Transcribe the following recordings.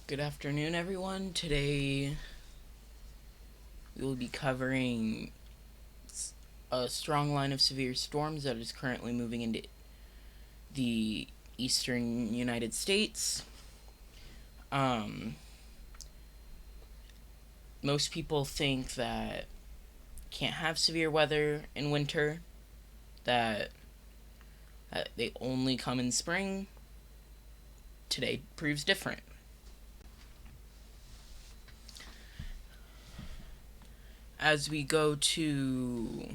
Good afternoon, everyone. Today we will be covering a strong line of severe storms that is currently moving into the eastern United States. Most people think that can't have severe weather in winter, that they only come in spring. Today proves different. As we go to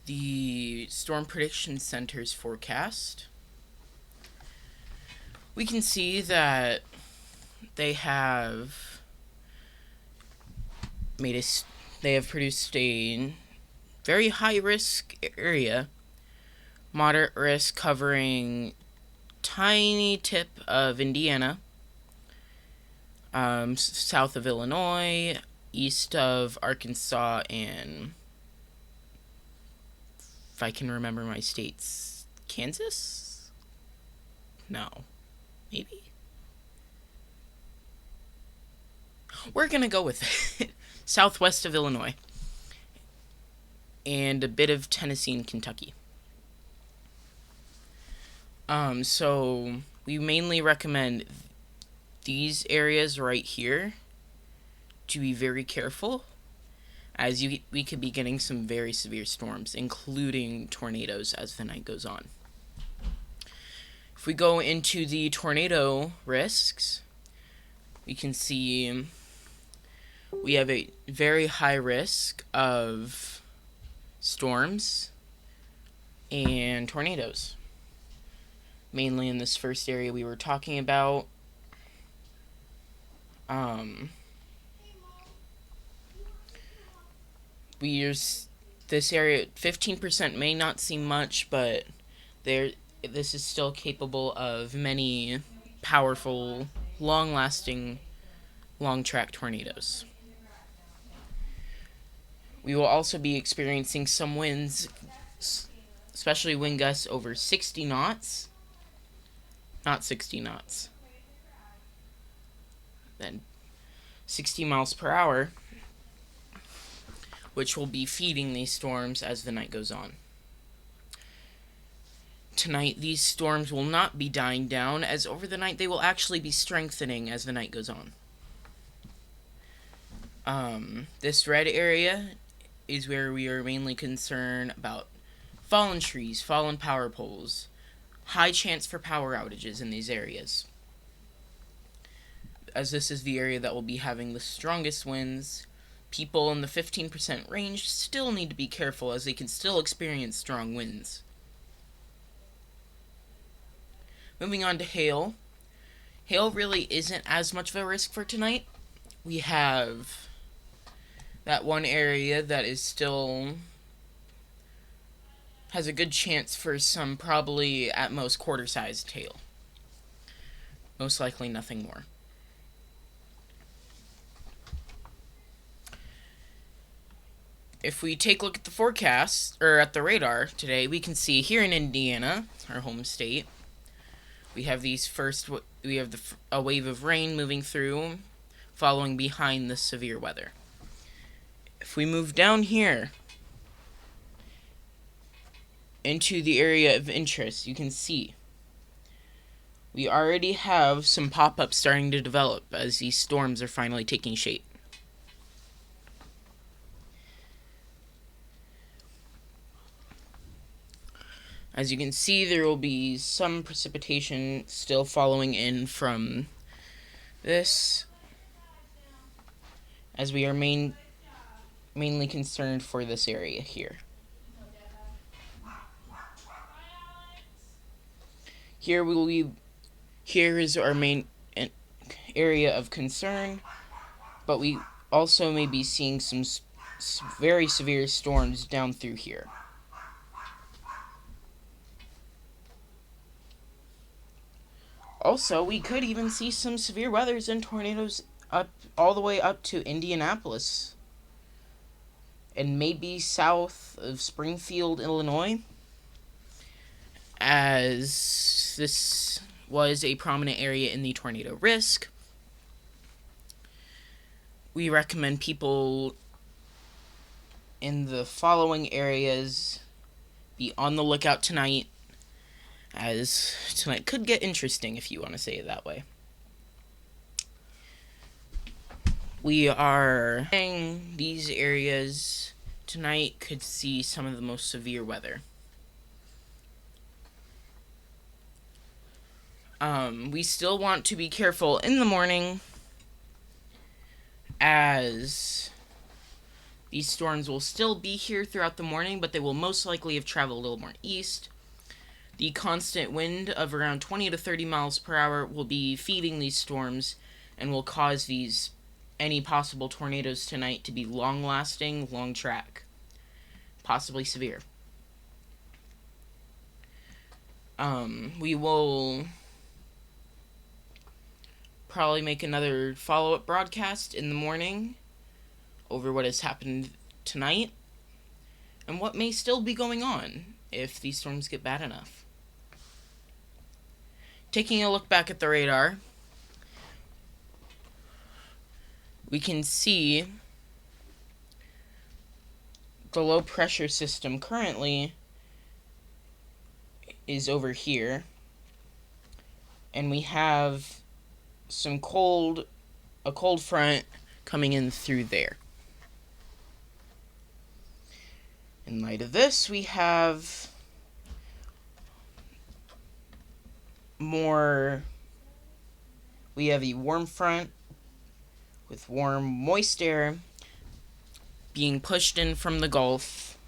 the Storm Prediction Center's forecast, we can see that they have produced a very high risk area, moderate risk, covering tiny tip of Indiana, south of Illinois, east of Arkansas, and if I can remember my states, Kansas? No. Maybe? We're gonna go with it. Southwest of Illinois. And a bit of Tennessee and Kentucky. So we mainly recommend these areas right here to be very careful, as we could be getting some very severe storms, including tornadoes as the night goes on. If we go into the tornado risks, we can see we have a very high risk of storms and tornadoes. Mainly in this first area we were talking about. We use this area. 15% may not seem much, but this is still capable of many powerful, long-lasting, long-track tornadoes. We will also be experiencing some winds, especially wind gusts over 60 knots. Not 60 knots. Then 60 miles per hour, which will be feeding these storms as the night goes on. Tonight, these storms will not be dying down, as over the night they will actually be strengthening as the night goes on. This red area is where we are mainly concerned about fallen trees, fallen power poles, high chance for power outages in these areas, as this is the area that will be having the strongest winds. People in the 15% range still need to be careful, as they can still experience strong winds. Moving on to hail. Hail really isn't as much of a risk for tonight. We have that one area that is still has a good chance for some, probably at most quarter-sized hail. Most likely nothing more. If we take a look at the forecast, or at the radar today, we can see here in Indiana, our home state, we have a wave of rain moving through, following behind the severe weather. If we move down here into the area of interest, you can see we already have some pop-ups starting to develop as these storms are finally taking shape. As you can see, there will be some precipitation still following in from this, as we are mainly concerned for this area here. Here is our main area of concern, but we also may be seeing some very severe storms down through here. Also, we could even see some severe weathers and tornadoes all the way up to Indianapolis, and maybe south of Springfield, Illinois, as this was a prominent area in the tornado risk. We recommend people in the following areas be on the lookout tonight, as tonight could get interesting, if you want to say it that way. We are saying these areas tonight could see some of the most severe weather. We still want to be careful in the morning, as these storms will still be here throughout the morning, but they will most likely have traveled a little more east. The constant wind of around 20 to 30 miles per hour will be feeding these storms and will cause any possible tornadoes tonight to be long-lasting, long-track, possibly severe. We will probably make another follow-up broadcast in the morning over what has happened tonight and what may still be going on if these storms get bad enough. Taking a look back at the radar, we can see the low pressure system currently is over here, and we have a cold front coming in through there. In light of this, we have a warm front with warm, moist air being pushed in from the Gulf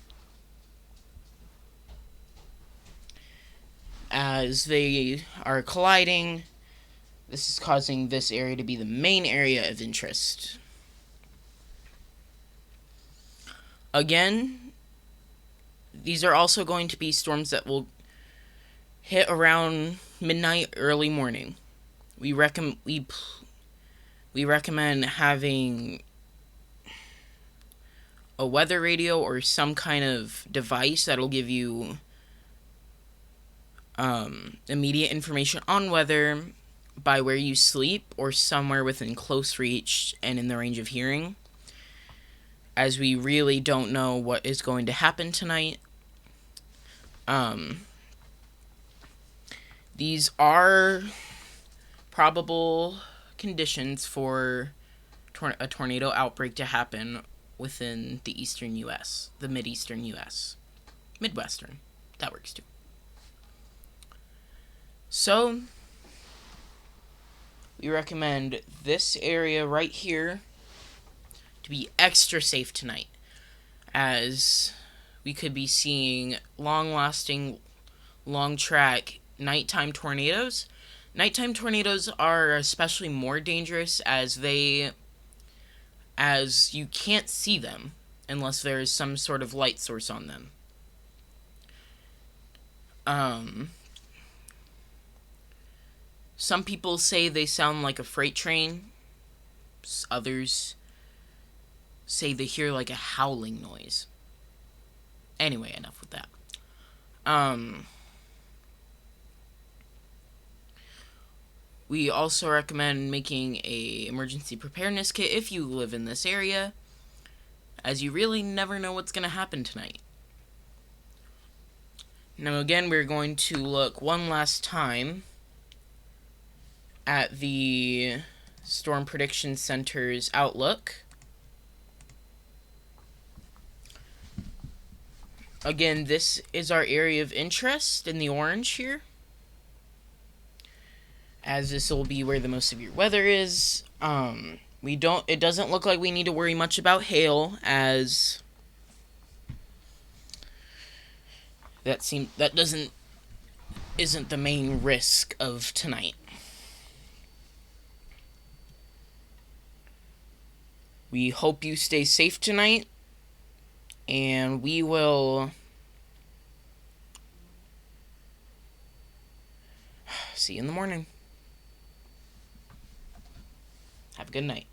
as they are colliding. This is causing this area to be the main area of interest. Again, these are also going to be storms that will hit around midnight, early morning. We recommend having a weather radio or some kind of device that'll give you immediate information on weather by where you sleep or somewhere within close reach and in the range of hearing, as we really don't know what is going to happen tonight. These are probable conditions for a tornado outbreak to happen within the eastern U.S., the mid-eastern U.S. Midwestern. That works too. So, we recommend this area right here to be extra safe tonight, as we could be seeing long-lasting, long-track nighttime tornadoes. Nighttime tornadoes are especially more dangerous as you can't see them unless there is some sort of light source on them. Some people say they sound like a freight train. Others say they hear like a howling noise. Anyway, enough with that. We also recommend making a emergency preparedness kit if you live in this area, as you really never know what's going to happen tonight. Now again, we're going to look one last time at the Storm Prediction Center's outlook. Again, this is our area of interest in the orange here, as this will be where the most severe weather is. It doesn't look like we need to worry much about hail, as isn't the main risk of tonight. We hope you stay safe tonight, and we will see you in the morning. Have a good night.